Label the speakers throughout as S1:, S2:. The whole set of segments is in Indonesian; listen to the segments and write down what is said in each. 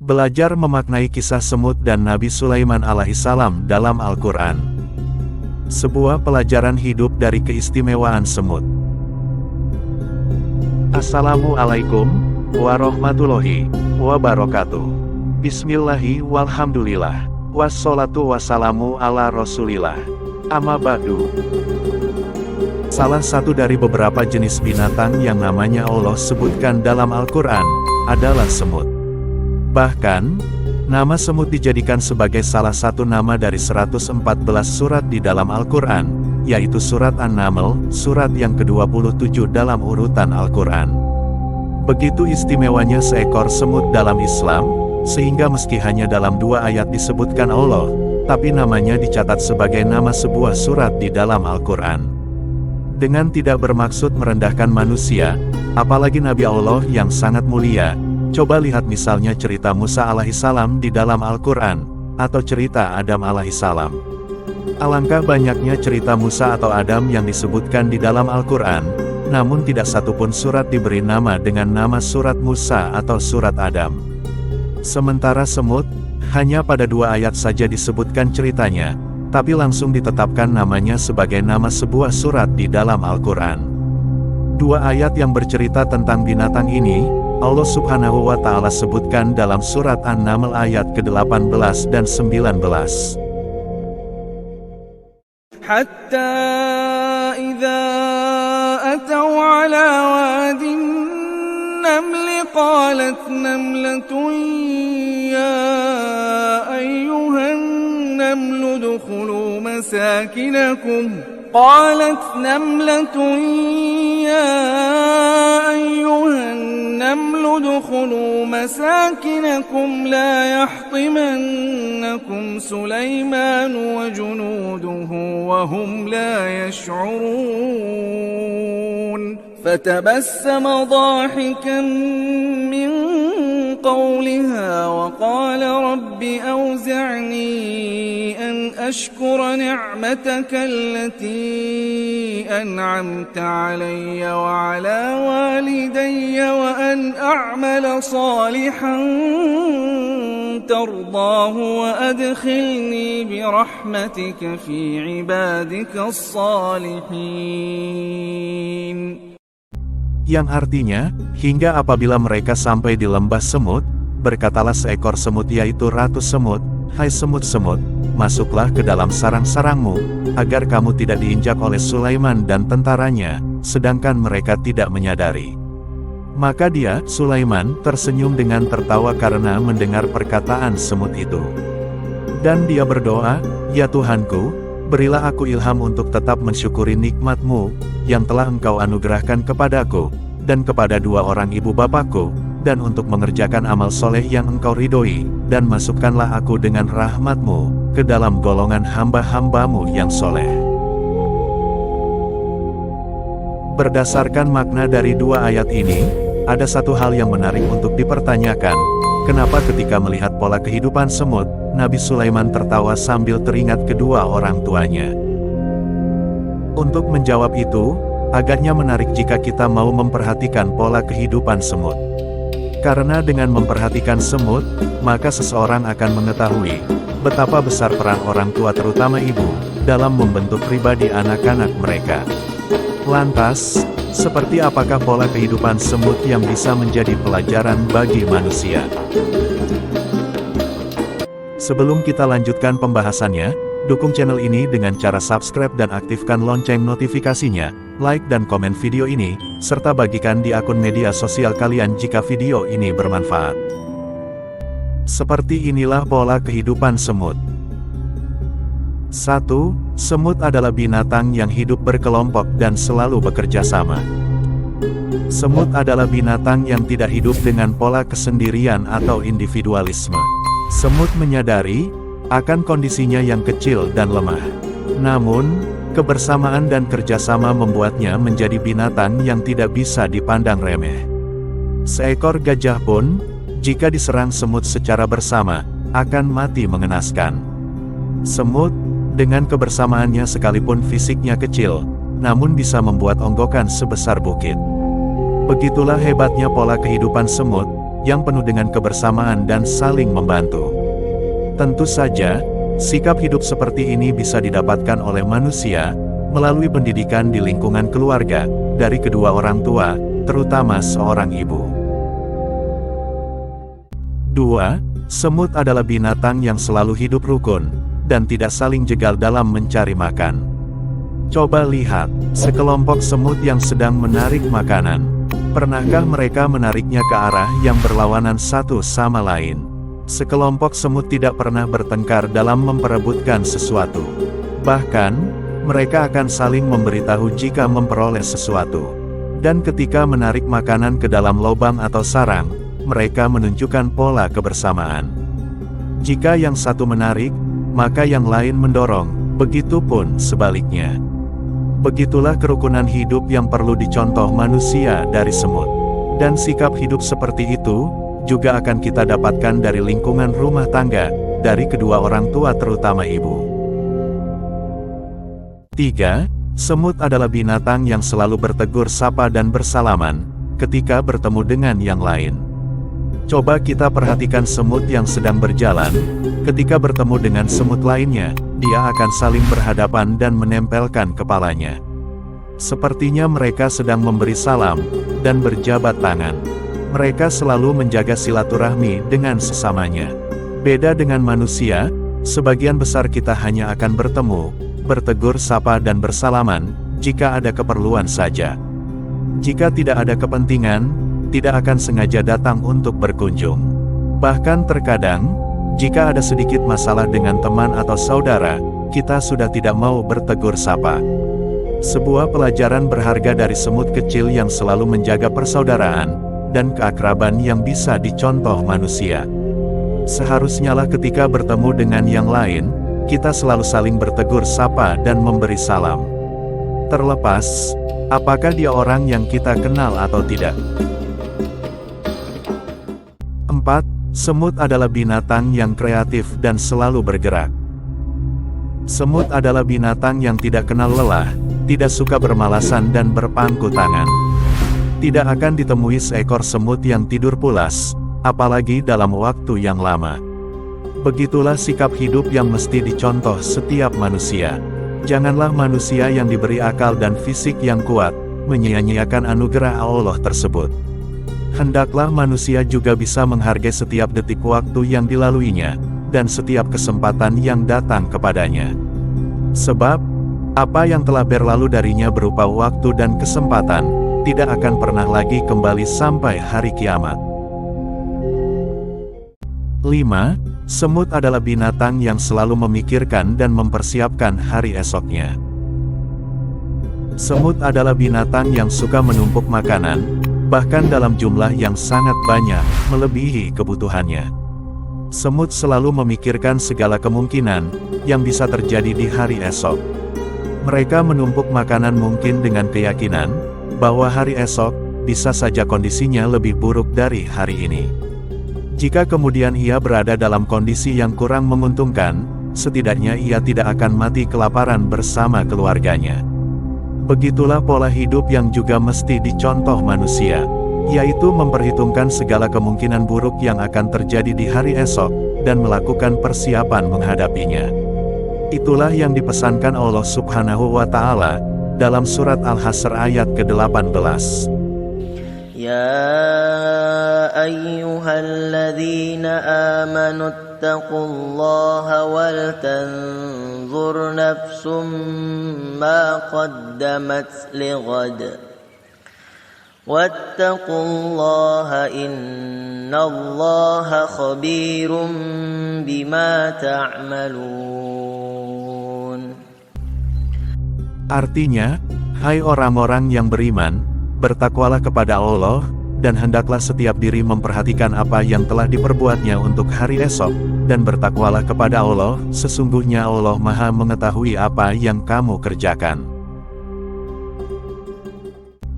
S1: Belajar memaknai kisah semut dan Nabi Sulaiman alaihissalam dalam Al-Quran. Sebuah pelajaran hidup dari keistimewaan semut. Assalamualaikum warahmatullahi wabarakatuh. Bismillahi walhamdulillah. Wassalatu wassalamu ala rasulillah. Amma ba'du. Salah satu dari beberapa jenis binatang yang namanya Allah sebutkan dalam Al-Quran adalah semut. Bahkan, nama semut dijadikan sebagai salah satu nama dari 114 surat di dalam Al-Quran, yaitu surat An-Naml, surat yang ke-27 dalam urutan Al-Quran. Begitu istimewanya seekor semut dalam Islam, sehingga meski hanya dalam 2 ayat disebutkan Allah, tapi namanya dicatat sebagai nama sebuah surat di dalam Al-Quran. Dengan tidak bermaksud merendahkan manusia, apalagi Nabi Allah yang sangat mulia, coba lihat misalnya cerita Musa alaihissalam di dalam Al-Quran, atau cerita Adam alaihissalam. Alangkah banyaknya cerita Musa atau Adam yang disebutkan di dalam Al-Quran, namun tidak satupun surat diberi nama dengan nama surat Musa atau surat Adam. Sementara semut, hanya pada 2 ayat saja disebutkan ceritanya, tapi langsung ditetapkan namanya sebagai nama sebuah surat di dalam Al-Quran. 2 ayat yang bercerita tentang binatang ini, Allah Subhanahu wa Ta'ala sebutkan dalam surat An-Naml ayat ke-18 dan 19.
S2: Hatta idza ataw ala wadin namli qalat namlatun ya ayyuhan namlu dukhulu masakinakum قالت نملة يا أيها النمل ادخلوا مساكنكم لا يحطمنكم سليمان وجنوده وهم لا يشعرون فتبسم ضاحكا من قولها وقال رب أوزعني أن أشكر نعمتك التي أنعمت علي وعلى والدي وأن أعمل صالحا ترضاه وأدخلني برحمتك في عبادك الصالحين.
S1: Yang artinya, hingga apabila mereka sampai di lembah semut, berkatalah seekor semut yaitu Ratu Semut, hai semut-semut, masuklah ke dalam sarang-sarangmu, agar kamu tidak diinjak oleh Sulaiman dan tentaranya, sedangkan mereka tidak menyadari. Maka dia, Sulaiman, tersenyum dengan tertawa karena mendengar perkataan semut itu. Dan dia berdoa, ya Tuhanku, berilah aku ilham untuk tetap mensyukuri nikmat-Mu, yang telah Engkau anugerahkan kepadaku, dan kepada 2 orang ibu bapakku, dan untuk mengerjakan amal soleh yang Engkau ridhoi, dan masukkanlah aku dengan rahmat-Mu, ke dalam golongan hamba-hamba-Mu yang soleh. Berdasarkan makna dari 2 ayat ini, ada satu hal yang menarik untuk dipertanyakan, kenapa ketika melihat pola kehidupan semut, Nabi Sulaiman tertawa sambil teringat kedua orang tuanya. Untuk menjawab itu, agaknya menarik jika kita mau memperhatikan pola kehidupan semut. Karena dengan memperhatikan semut, maka seseorang akan mengetahui betapa besar peran orang tua terutama ibu, dalam membentuk pribadi anak-anak mereka. Lantas, seperti apakah pola kehidupan semut yang bisa menjadi pelajaran bagi manusia? Sebelum kita lanjutkan pembahasannya, dukung channel ini dengan cara subscribe dan aktifkan lonceng notifikasinya, like dan komen video ini, serta bagikan di akun media sosial kalian jika video ini bermanfaat. Seperti inilah pola kehidupan semut. 1. Semut adalah binatang yang hidup berkelompok dan selalu bekerja sama. Semut adalah binatang yang tidak hidup dengan pola kesendirian atau individualisme. Semut menyadari akan kondisinya yang kecil dan lemah. Namun, kebersamaan dan kerjasama membuatnya menjadi binatang yang tidak bisa dipandang remeh. Seekor gajah pun, jika diserang semut secara bersama, akan mati mengenaskan. Semut, dengan kebersamaannya sekalipun fisiknya kecil, namun bisa membuat onggokan sebesar bukit. Begitulah hebatnya pola kehidupan semut, yang penuh dengan kebersamaan dan saling membantu. Tentu saja, sikap hidup seperti ini bisa didapatkan oleh manusia melalui pendidikan di lingkungan keluarga dari kedua orang tua, terutama seorang ibu. 2. Semut adalah binatang yang selalu hidup rukun dan tidak saling jegal dalam mencari makan. Coba lihat, sekelompok semut yang sedang menarik makanan. Pernahkah mereka menariknya ke arah yang berlawanan satu sama lain? Sekelompok semut tidak pernah bertengkar dalam memperebutkan sesuatu. Bahkan, mereka akan saling memberitahu jika memperoleh sesuatu. Dan ketika menarik makanan ke dalam lubang atau sarang, mereka menunjukkan pola kebersamaan. Jika yang satu menarik, maka yang lain mendorong, begitupun sebaliknya. Begitulah kerukunan hidup yang perlu dicontoh manusia dari semut. Dan sikap hidup seperti itu juga akan kita dapatkan dari lingkungan rumah tangga, dari kedua orang tua terutama ibu. 3. Semut adalah binatang yang selalu bertegur sapa dan bersalaman ketika bertemu dengan yang lain. Coba kita perhatikan semut yang sedang berjalan, ketika bertemu dengan semut lainnya, dia akan saling berhadapan dan menempelkan kepalanya. Sepertinya mereka sedang memberi salam dan berjabat tangan. Mereka selalu menjaga silaturahmi dengan sesamanya. Beda dengan manusia, sebagian besar kita hanya akan bertemu, bertegur sapa dan bersalaman jika ada keperluan saja. Jika tidak ada kepentingan, tidak akan sengaja datang untuk berkunjung. Bahkan terkadang, jika ada sedikit masalah dengan teman atau saudara, kita sudah tidak mau bertegur sapa. Sebuah pelajaran berharga dari semut kecil yang selalu menjaga persaudaraan dan keakraban yang bisa dicontoh manusia. Seharusnyalah ketika bertemu dengan yang lain, kita selalu saling bertegur sapa dan memberi salam. Terlepas, apakah dia orang yang kita kenal atau tidak. 4. Semut adalah binatang yang kreatif dan selalu bergerak. Semut adalah binatang yang tidak kenal lelah, tidak suka bermalasan dan berpangku tangan. Tidak akan ditemui seekor semut yang tidur pulas, apalagi dalam waktu yang lama. Begitulah sikap hidup yang mesti dicontoh setiap manusia. Janganlah manusia yang diberi akal dan fisik yang kuat, menyia-nyiakan anugerah Allah tersebut. Hendaklah manusia juga bisa menghargai setiap detik waktu yang dilaluinya, dan setiap kesempatan yang datang kepadanya. Sebab, apa yang telah berlalu darinya berupa waktu dan kesempatan, tidak akan pernah lagi kembali sampai hari kiamat. 5. Semut adalah binatang yang selalu memikirkan dan mempersiapkan hari esoknya. Semut adalah binatang yang suka menumpuk makanan, bahkan dalam jumlah yang sangat banyak, melebihi kebutuhannya. Semut selalu memikirkan segala kemungkinan yang bisa terjadi di hari esok. Mereka menumpuk makanan mungkin dengan keyakinan bahwa hari esok bisa saja kondisinya lebih buruk dari hari ini. Jika kemudian ia berada dalam kondisi yang kurang menguntungkan, setidaknya ia tidak akan mati kelaparan bersama keluarganya. Begitulah pola hidup yang juga mesti dicontoh manusia, yaitu memperhitungkan segala kemungkinan buruk yang akan terjadi di hari esok, dan melakukan persiapan menghadapinya. Itulah yang dipesankan Allah Subhanahu wa Ta'ala dalam surat Al-Hasr ayat ke-18.
S3: Ya ayyuhalladzina amanu ittaqullaha wal tanzur nafsum ma qaddamat lighad wattaqullaha innallaha khabirum bima ta'malun.
S1: Artinya, hai orang-orang yang beriman, bertakwalah kepada Allah, dan hendaklah setiap diri memperhatikan apa yang telah diperbuatnya untuk hari esok, dan bertakwalah kepada Allah, sesungguhnya Allah Maha mengetahui apa yang kamu kerjakan.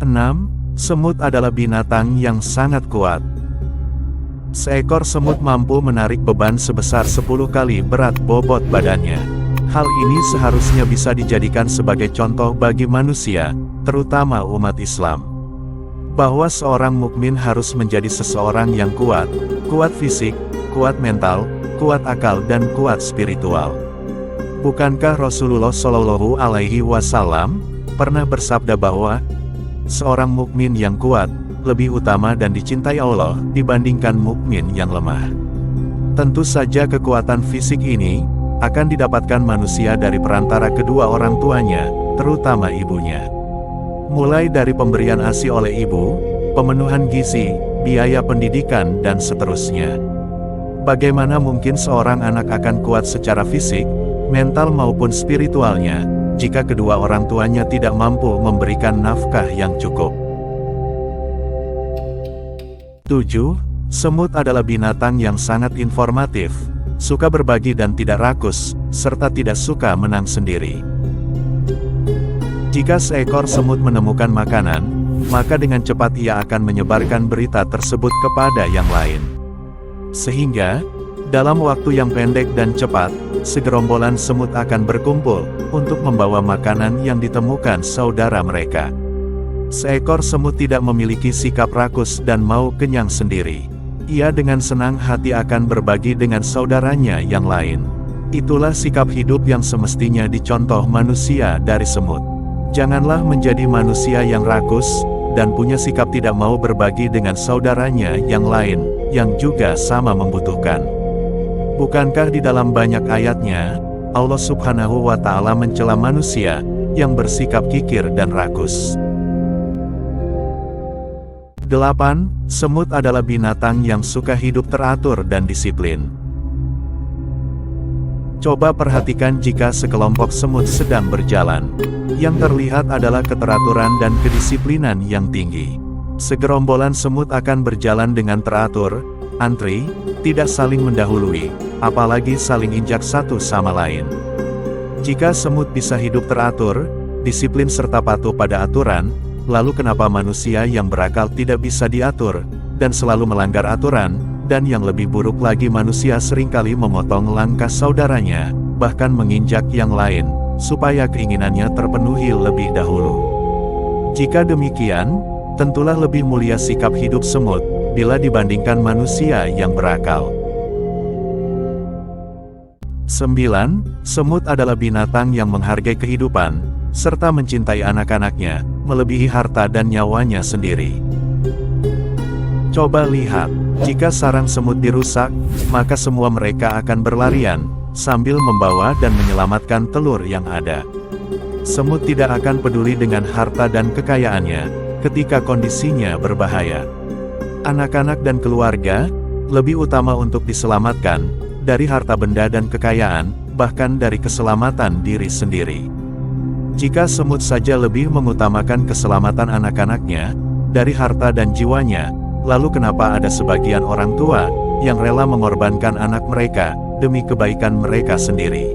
S1: 6. Semut adalah binatang yang sangat kuat. Seekor semut mampu menarik beban sebesar 10 kali berat bobot badannya. Hal ini seharusnya bisa dijadikan sebagai contoh bagi manusia, terutama umat Islam. bahwa seorang mukmin harus menjadi seseorang yang kuat, kuat fisik, kuat mental, kuat akal dan kuat spiritual. Bukankah Rasulullah Shallallahu Alaihi Wasallam pernah bersabda bahwa seorang mukmin yang kuat lebih utama dan dicintai Allah dibandingkan mukmin yang lemah? Tentu saja kekuatan fisik ini akan didapatkan manusia dari perantara kedua orang tuanya, terutama ibunya. Mulai dari pemberian ASI oleh ibu, pemenuhan gizi, biaya pendidikan dan seterusnya. Bagaimana mungkin seorang anak akan kuat secara fisik, mental maupun spiritualnya, jika kedua orang tuanya tidak mampu memberikan nafkah yang cukup? 7. Semut adalah binatang yang sangat informatif, suka berbagi dan tidak rakus, serta tidak suka menang sendiri. Jika seekor semut menemukan makanan, maka dengan cepat ia akan menyebarkan berita tersebut kepada yang lain. Sehingga, dalam waktu yang pendek dan cepat, segerombolan semut akan berkumpul untuk membawa makanan yang ditemukan saudara mereka. Seekor semut tidak memiliki sikap rakus dan mau kenyang sendiri. Ia dengan senang hati akan berbagi dengan saudaranya yang lain. Itulah sikap hidup yang semestinya dicontoh manusia dari semut. Janganlah menjadi manusia yang rakus, dan punya sikap tidak mau berbagi dengan saudaranya yang lain, yang juga sama membutuhkan. Bukankah di dalam banyak ayatnya, Allah Subhanahu wa Ta'ala mencela manusia yang bersikap kikir dan rakus? 8. Semut adalah binatang yang suka hidup teratur dan disiplin. Coba perhatikan jika sekelompok semut sedang berjalan. Yang terlihat adalah keteraturan dan kedisiplinan yang tinggi. Segerombolan semut akan berjalan dengan teratur, antri, tidak saling mendahului, apalagi saling injak satu sama lain. Jika semut bisa hidup teratur, disiplin serta patuh pada aturan, lalu kenapa manusia yang berakal tidak bisa diatur, dan selalu melanggar aturan, dan yang lebih buruk lagi manusia seringkali memotong langkah saudaranya, bahkan menginjak yang lain, supaya keinginannya terpenuhi lebih dahulu. Jika demikian, tentulah lebih mulia sikap hidup semut, bila dibandingkan manusia yang berakal. 9. Semut adalah binatang yang menghargai kehidupan, serta mencintai anak-anaknya, melebihi harta dan nyawanya sendiri. Coba lihat, jika sarang semut dirusak, maka semua mereka akan berlarian, sambil membawa dan menyelamatkan telur yang ada. Semut tidak akan peduli dengan harta dan kekayaannya, ketika kondisinya berbahaya. Anak-anak dan keluarga, lebih utama untuk diselamatkan, dari harta benda dan kekayaan, bahkan dari keselamatan diri sendiri. Jika semut saja lebih mengutamakan keselamatan anak-anaknya, dari harta dan jiwanya, lalu kenapa ada sebagian orang tua, yang rela mengorbankan anak mereka, demi kebaikan mereka sendiri?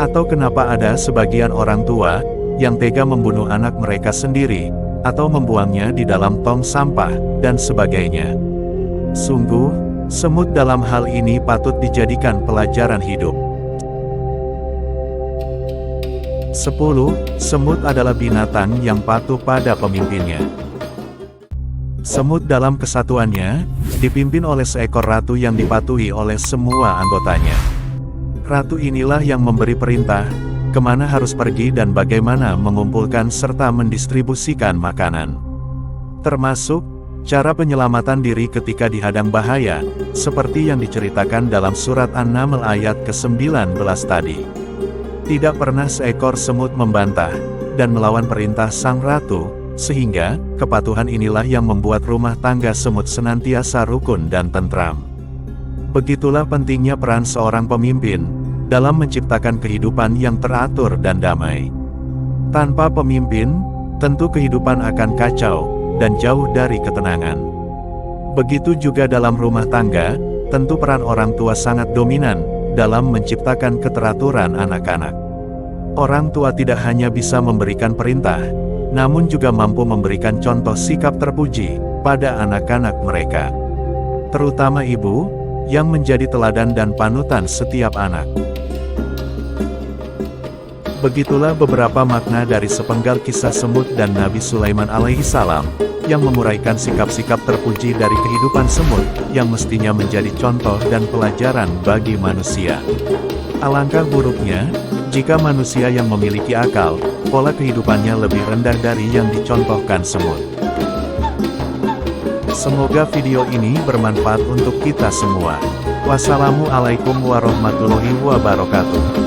S1: Atau kenapa ada sebagian orang tua, yang tega membunuh anak mereka sendiri, atau membuangnya di dalam tong sampah, dan sebagainya? Sungguh, semut dalam hal ini patut dijadikan pelajaran hidup. 10. Semut adalah binatang yang patuh pada pemimpinnya. Semut dalam kesatuannya, dipimpin oleh seekor ratu yang dipatuhi oleh semua anggotanya. Ratu inilah yang memberi perintah, kemana harus pergi dan bagaimana mengumpulkan serta mendistribusikan makanan. Termasuk, cara penyelamatan diri ketika dihadang bahaya, seperti yang diceritakan dalam surat An-Naml ayat ke-19 tadi. Tidak pernah seekor semut membantah, dan melawan perintah sang ratu, sehingga, kepatuhan inilah yang membuat rumah tangga semut senantiasa rukun dan tentram. Begitulah pentingnya peran seorang pemimpin, dalam menciptakan kehidupan yang teratur dan damai. Tanpa pemimpin, tentu kehidupan akan kacau, dan jauh dari ketenangan. Begitu juga dalam rumah tangga, tentu peran orang tua sangat dominan, dalam menciptakan keteraturan anak-anak. Orang tua tidak hanya bisa memberikan perintah, namun juga mampu memberikan contoh sikap terpuji pada anak-anak mereka. Terutama ibu, yang menjadi teladan dan panutan setiap anak. Begitulah beberapa makna dari sepenggal kisah semut dan Nabi Sulaiman alaihi salam, yang menguraikan sikap-sikap terpuji dari kehidupan semut, yang mestinya menjadi contoh dan pelajaran bagi manusia. Alangkah buruknya, jika manusia yang memiliki akal, pola kehidupannya lebih rendah dari yang dicontohkan semut. Semoga video ini bermanfaat untuk kita semua. Wassalamualaikum warahmatullahi wabarakatuh.